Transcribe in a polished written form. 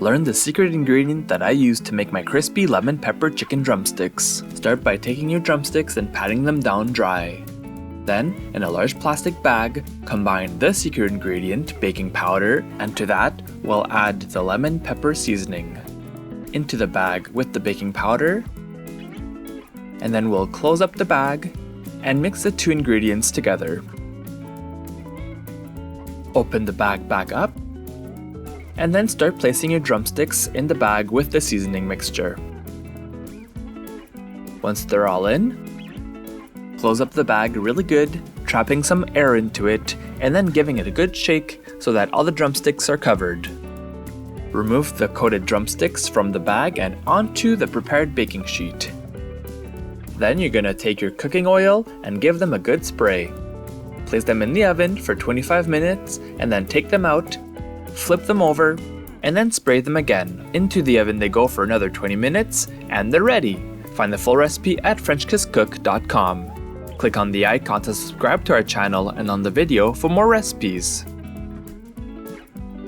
Learn the secret ingredient that I use to make my crispy lemon pepper chicken drumsticks. Start by taking your drumsticks and patting them down dry. Then, in a large plastic bag, combine the secret ingredient, baking powder, and to that, we'll add the lemon pepper seasoning. Into the bag with the baking powder, and then we'll close up the bag and mix the two ingredients together. Open the bag back up, and then start placing your drumsticks in the bag with the seasoning mixture. Once they're all in, close up the bag really good, trapping some air into it, and then giving it a good shake so that all the drumsticks are covered. Remove the coated drumsticks from the bag and onto the prepared baking sheet. Then you're gonna take your cooking oil and give them a good spray. Place them in the oven for 25 minutes and then take them out, flip them over, and then spray them again. Into the oven they go for another 20 minutes, and they're ready. Find the full recipe at FrenchKissCook.com. Click on the icon to subscribe to our channel and on the video for more recipes.